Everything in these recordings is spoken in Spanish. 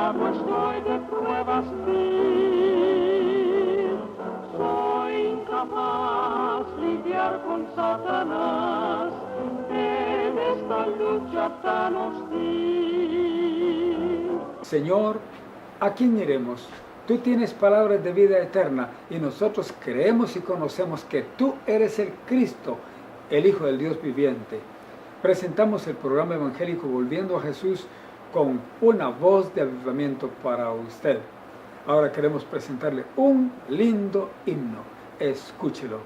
rodeado estoy de pruebas mil. Soy incapaz lidiar con Satanás en esta lucha tan hostil. Señor, ¿a quién iremos? Tú tienes palabras de vida eterna y nosotros creemos y conocemos que tú eres el Cristo, el Hijo del Dios viviente. Presentamos el programa evangélico Volviendo a Jesús con una voz de avivamiento para usted. Ahora queremos presentarle un lindo himno. Escúchelo.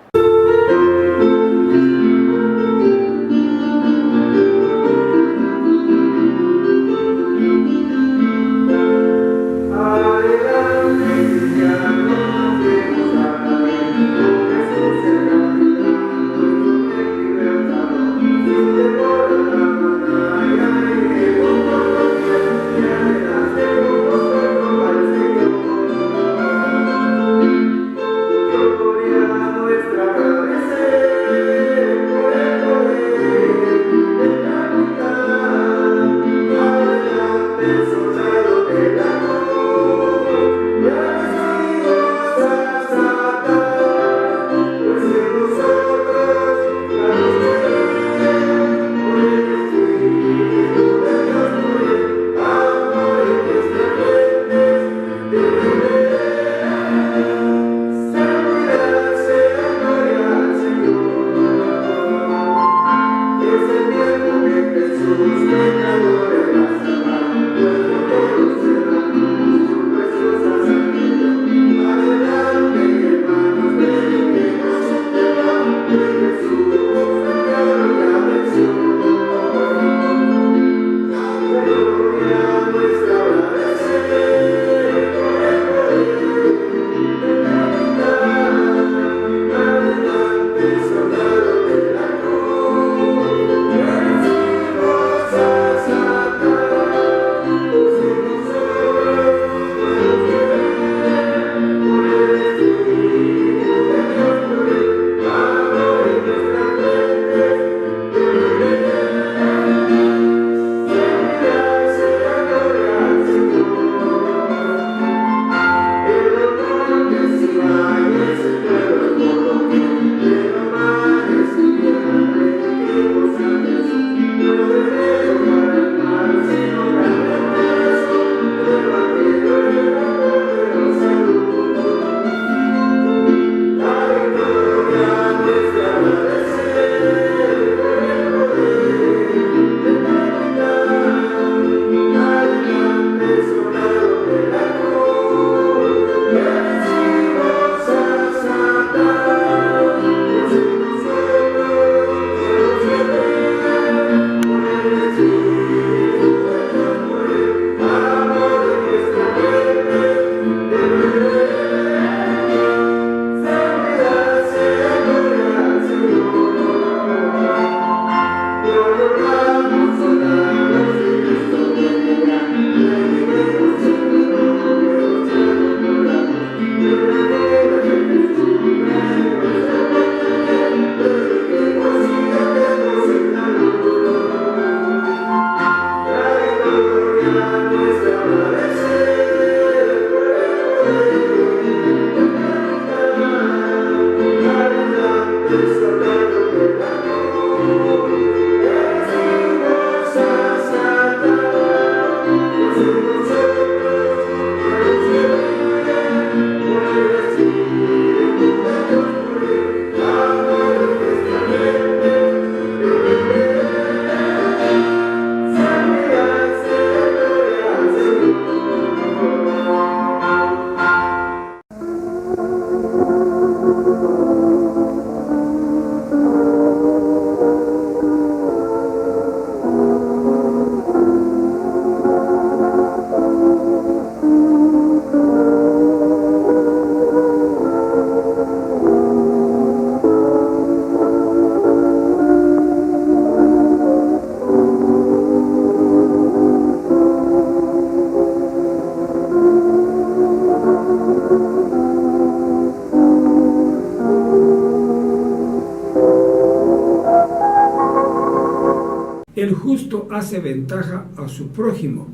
El justo hace ventaja a su prójimo,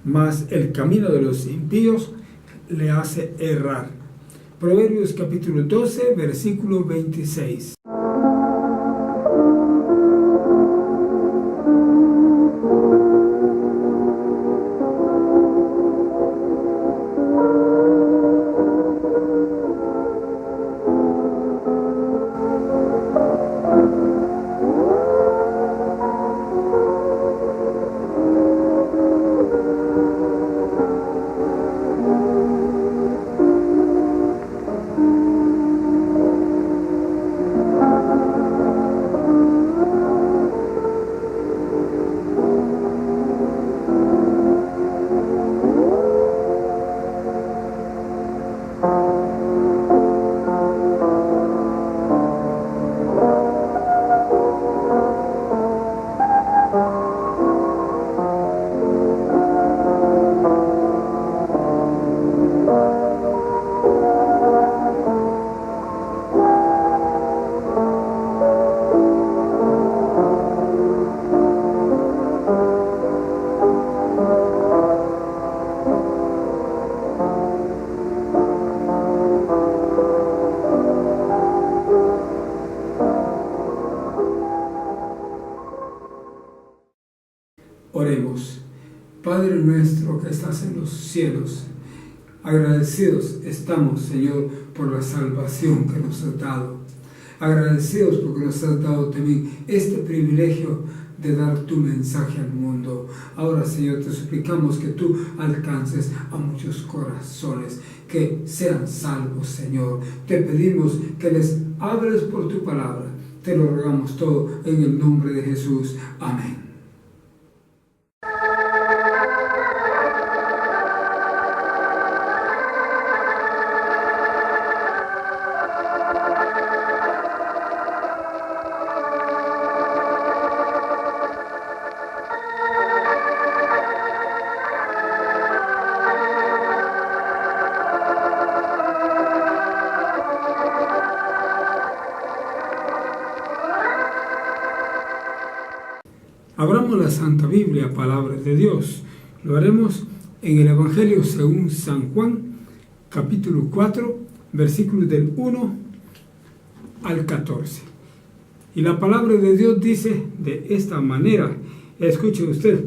mas el camino de los impíos le hace errar. Proverbios capítulo 12, versículo 26. Oremos. Padre nuestro que estás en los cielos, agradecidos estamos, Señor, por la salvación que nos has dado. Agradecidos porque nos has dado también este privilegio de dar tu mensaje al mundo. Ahora, Señor, te suplicamos que tú alcances a muchos corazones, que sean salvos, Señor. Te pedimos que les hables por tu palabra. Te lo rogamos todo en el nombre de Jesús. Amén. Abramos la Santa Biblia, palabra de Dios. Lo haremos en el Evangelio según San Juan, capítulo 4, versículos del 1 al 14. Y la palabra de Dios dice de esta manera, escuche usted,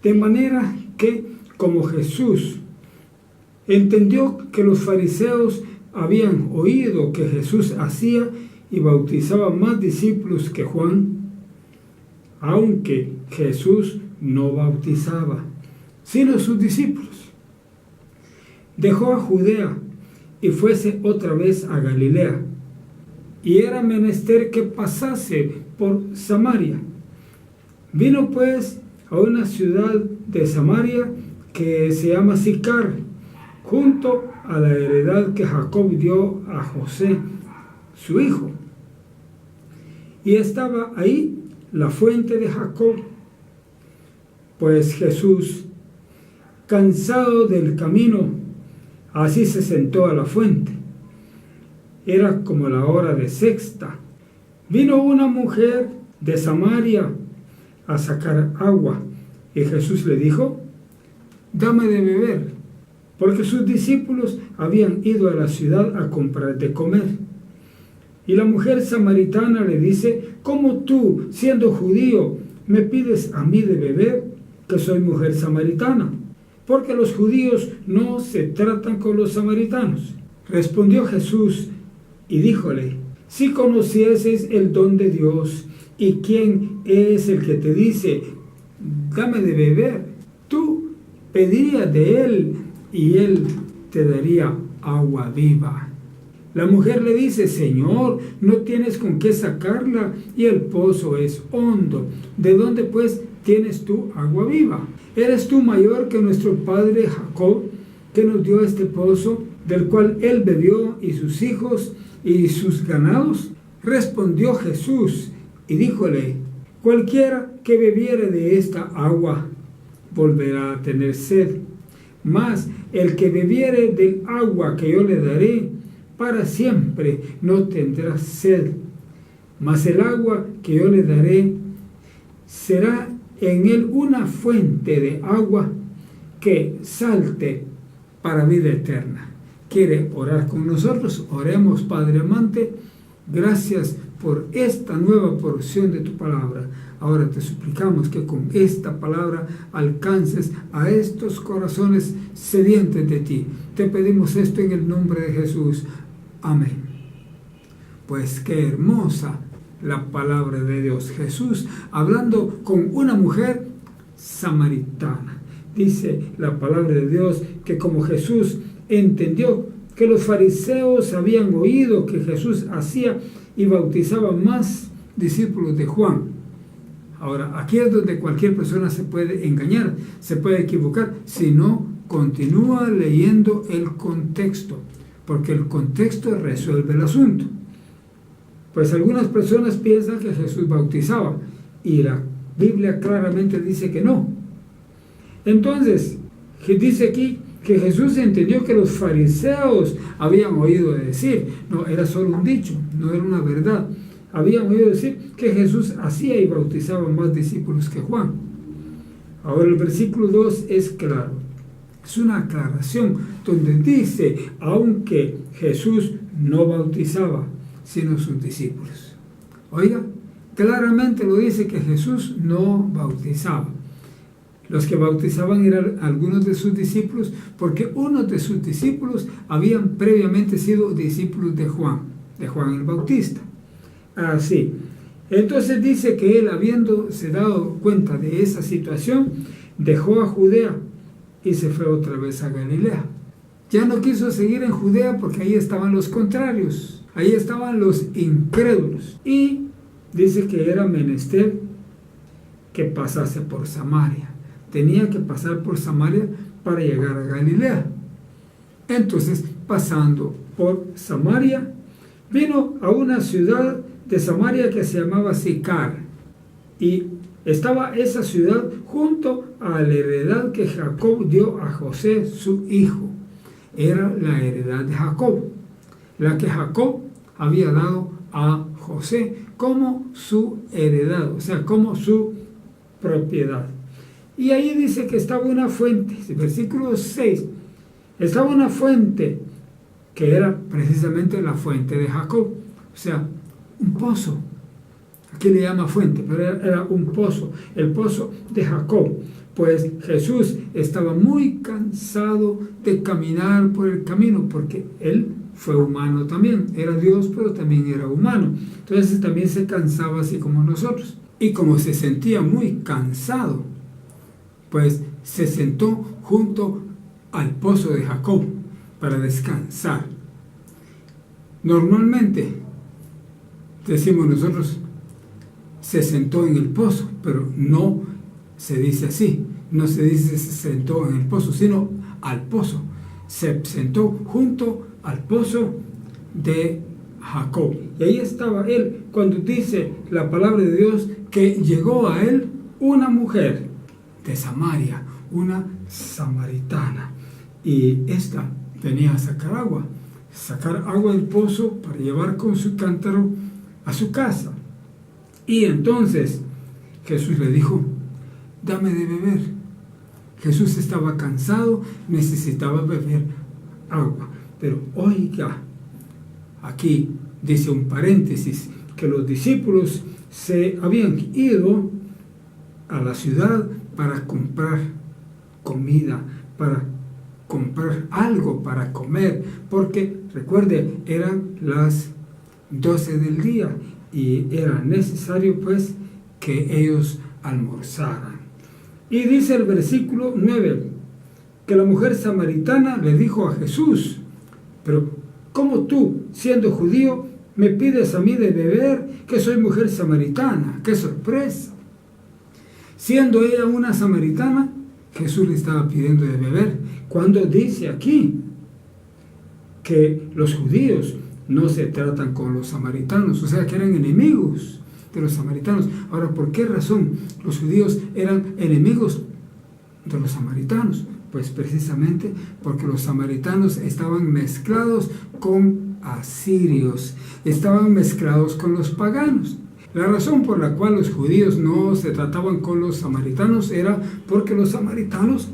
de manera que como Jesús entendió que los fariseos habían oído que Jesús hacía y bautizaba más discípulos que Juan, aunque Jesús no bautizaba, sino sus discípulos, dejó a Judea y fuese otra vez a Galilea, y era menester que pasase por Samaria. Vino pues a una ciudad de Samaria que se llama Sicar, junto a la heredad que Jacob dio a José, su hijo. Y estaba ahí la fuente de Jacob. Pues Jesús, cansado del camino, así se sentó a la fuente. Era como la hora de sexta. Vino una mujer de Samaria a sacar agua, y Jesús le dijo: dame de beber, porque sus discípulos habían ido a la ciudad a comprar de comer. Y la mujer samaritana le dice: ¿cómo tú, siendo judío, me pides a mí de beber, que soy mujer samaritana? Porque los judíos no se tratan con los samaritanos. Respondió Jesús y díjole: si conocieses el don de Dios, y quién es el que te dice: dame de beber, tú pedirías de él, y él te daría agua viva. La mujer le dice: Señor, no tienes con qué sacarla, y el pozo es hondo. ¿De dónde pues tienes tú agua viva? ¿Eres tú mayor que nuestro padre Jacob, que nos dio este pozo, del cual él bebió, y sus hijos, y sus ganados? Respondió Jesús y díjole: cualquiera que bebiere de esta agua volverá a tener sed, mas el que bebiere del agua que yo le daré, para siempre no tendrá sed, mas el agua que yo le daré será en él una fuente de agua que salte para vida eterna. ¿Quiere orar con nosotros? Oremos, Padre amante. Gracias por esta nueva porción de tu palabra. Ahora te suplicamos que con esta palabra alcances a estos corazones sedientes de ti. Te pedimos esto en el nombre de Jesús. Amén. Pues qué hermosa la palabra de Dios. Jesús hablando con una mujer samaritana. Dice la palabra de Dios que como Jesús entendió que los fariseos habían oído que Jesús hacía y bautizaba más discípulos de Juan. Ahora, aquí es donde cualquier persona se puede engañar, se puede equivocar, si no continúa leyendo el contexto, porque el contexto resuelve el asunto. Pues algunas personas piensan que Jesús bautizaba y la Biblia claramente dice que no. Entonces, dice aquí que Jesús entendió que los fariseos habían oído decir, no, era solo un dicho, no era una verdad. Habían oído decir que Jesús hacía y bautizaba más discípulos que Juan. Ahora el versículo 2 es claro. Es una aclaración donde dice, aunque Jesús no bautizaba, sino sus discípulos. Oiga, claramente lo dice que Jesús no bautizaba. Los que bautizaban eran algunos de sus discípulos, porque unos de sus discípulos habían previamente sido discípulos de Juan el Bautista. Así. Entonces dice que él, habiéndose dado cuenta de esa situación, dejó a Judea y se fue otra vez a Galilea. Ya no quiso seguir en Judea porque ahí estaban los contrarios, ahí estaban los incrédulos. Y dice que era menester que pasase por Samaria. Tenía que pasar por Samaria para llegar a Galilea. Entonces, pasando por Samaria, vino a una ciudad de Samaria que se llamaba Sicar, y estaba esa ciudad junto a la heredad que Jacob dio a José, su hijo. Era la heredad de Jacob, la que Jacob había dado a José como su heredad, o sea, como su propiedad. Y ahí dice que estaba una fuente, versículo 6, estaba una fuente que era precisamente la fuente de Jacob, o sea, un pozo. Aquí le llama fuente, pero era un pozo, el pozo de Jacob. Pues Jesús estaba muy cansado de caminar por el camino, porque él fue humano también, era Dios, pero también era humano. Entonces también se cansaba así como nosotros. Y como se sentía muy cansado, pues se sentó junto al pozo de Jacob para descansar. Normalmente, decimos nosotros, se sentó en el pozo, pero no se dice así, no se dice se sentó en el pozo, sino al pozo. Se sentó junto al pozo de Jacob. Y ahí estaba él, cuando dice la palabra de Dios que llegó a él una mujer de Samaria, una samaritana, y esta venía a sacar agua del pozo para llevar con su cántaro a su casa. Y entonces Jesús le dijo, dame de beber. Jesús estaba cansado, necesitaba beber agua. Pero oiga, aquí dice un paréntesis, que los discípulos se habían ido a la ciudad para comprar comida, para comprar algo para comer, porque recuerde, eran las 12 del día y era necesario pues que ellos almorzaran. Y dice el versículo 9 que la mujer samaritana le dijo a Jesús, pero ¿cómo tú, siendo judío, me pides a mí de beber, que soy mujer samaritana? ¡Qué sorpresa! Siendo ella una samaritana, Jesús le estaba pidiendo de beber, cuando dice aquí que los judíos no se tratan con los samaritanos, o sea que eran enemigos de los samaritanos. Ahora, ¿por qué razón los judíos eran enemigos de los samaritanos? Pues precisamente porque los samaritanos estaban mezclados con asirios, estaban mezclados con los paganos. La razón por la cual los judíos no se trataban con los samaritanos era porque los samaritanos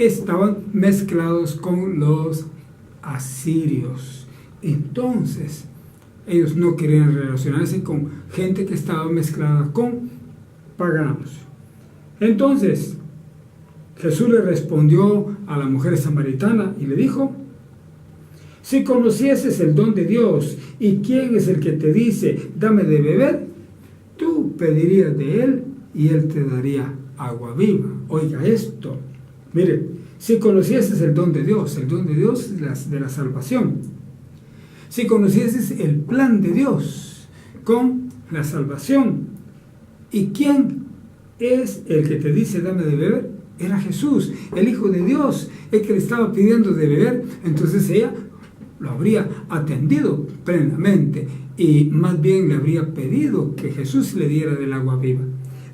estaban mezclados con los asirios. Entonces, ellos no querían relacionarse con gente que estaba mezclada con paganos. Entonces, Jesús le respondió a la mujer samaritana y le dijo: si conocieses el don de Dios y quién es el que te dice, dame de beber, tú pedirías de él y él te daría agua viva. Oiga esto, mire, si conocieses el don de Dios es de la salvación. Si conocieses el plan de Dios con la salvación, ¿y quién es el que te dice dame de beber? Era Jesús, el Hijo de Dios, el que le estaba pidiendo de beber. Entonces ella lo habría atendido plenamente y más bien le habría pedido que Jesús le diera del agua viva.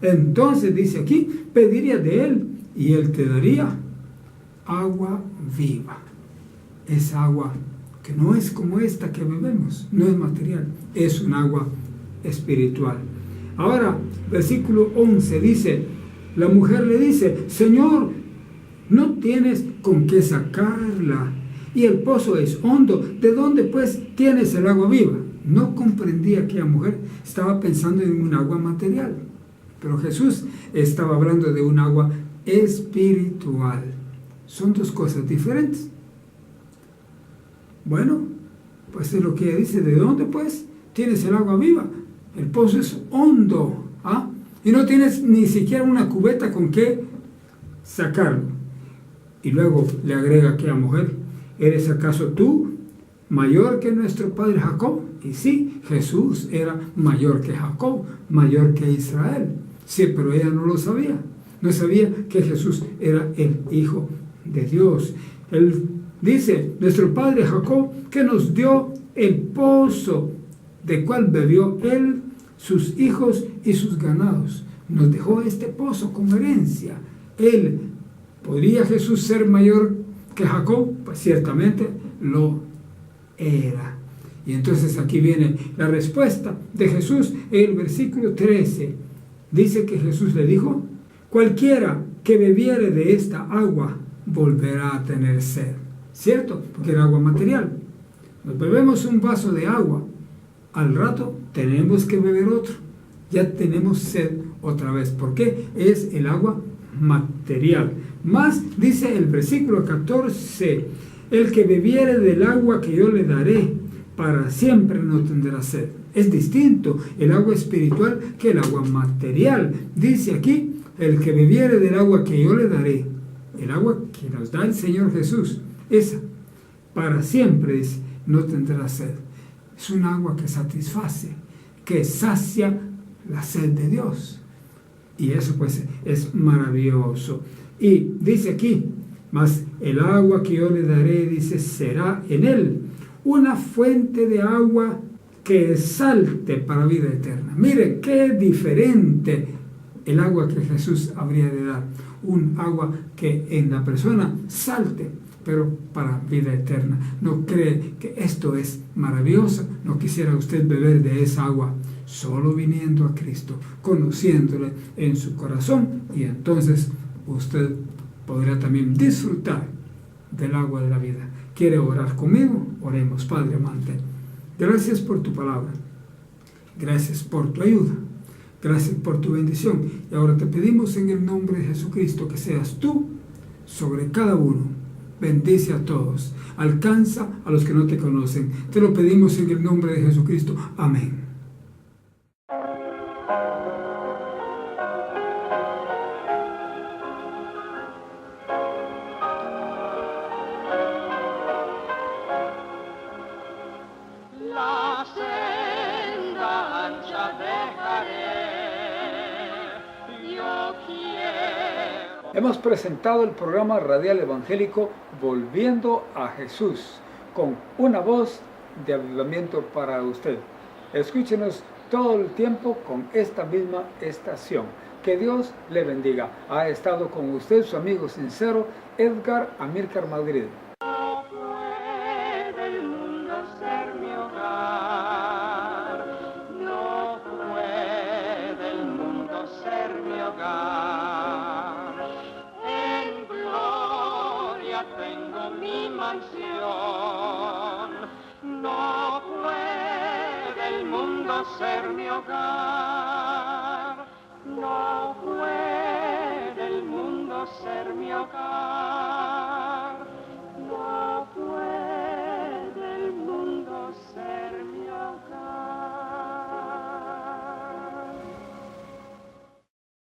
Entonces dice aquí, pediría de él y él te daría agua viva. Es agua que no es como esta que bebemos, no es material, es un agua espiritual. Ahora, versículo 11 dice, la mujer le dice, Señor, no tienes con qué sacarla y el pozo es hondo, ¿de dónde pues tienes el agua viva? No comprendía que la mujer estaba pensando en un agua material, pero Jesús estaba hablando de un agua espiritual. Son dos cosas diferentes. Bueno, pues es lo que ella dice, ¿de dónde pues tienes el agua viva? El pozo es hondo, ¿ah? Y no tienes ni siquiera una cubeta con qué sacarlo. Y luego le agrega a aquella mujer, ¿eres acaso tú mayor que nuestro padre Jacob? Y sí, Jesús era mayor que Jacob, mayor que Israel. Sí, pero ella no lo sabía. No sabía que Jesús era el Hijo de Dios. Él dice, nuestro padre Jacob, que nos dio el pozo de cual bebió él, sus hijos y sus ganados. Nos dejó este pozo como herencia. ¿Podría Jesús ser mayor que Jacob? Pues ciertamente lo era. Y entonces aquí viene la respuesta de Jesús en el versículo 13. Dice que Jesús le dijo, cualquiera que bebiere de esta agua volverá a tener sed. ¿Cierto? Porque era agua material. Nos bebemos un vaso de agua, al rato tenemos que beber otro. Ya tenemos sed otra vez. ¿Por qué? Es el agua material. Más dice el versículo 14, el que bebiere del agua que yo le daré, para siempre no tendrá sed. Es distinto el agua espiritual que el agua material. Dice aquí, el que bebiere del agua que yo le daré, el agua que nos da el Señor Jesús, esa, para siempre, dice, no tendrá sed. Es un agua que satisface, que sacia la sed de Dios. Y eso pues es maravilloso. Y dice aquí, mas el agua que yo le daré, dice, será en él una fuente de agua que salte para vida eterna. Mire qué diferente el agua que Jesús habría de dar. Un agua que en la persona salte, pero para vida eterna. ¿No cree que esto es maravilloso? ¿No quisiera usted beber de esa agua? Solo viniendo a Cristo, conociéndole en su corazón, y entonces usted podrá también disfrutar del agua de la vida. ¿Quiere orar conmigo? Oremos. Padre amante, gracias por tu palabra, gracias por tu ayuda, gracias por tu bendición, y ahora te pedimos en el nombre de Jesucristo que seas tú sobre cada uno. Bendice a todos, alcanza a los que no te conocen. Te lo pedimos en el nombre de Jesucristo. Amén. La senda ancha dejaré, yo quiero. Hemos presentado el programa radial evangélico Volviendo a Jesús, con una voz de avivamiento para usted. Escúchenos todo el tiempo con esta misma estación. Que Dios le bendiga. Ha estado con usted su amigo sincero, Edgar Amílcar Madrid. No puede el mundo ser mi hogar, no puede el mundo ser mi hogar. En gloria canción. No puede el mundo ser mi hogar, no puede el mundo ser mi hogar.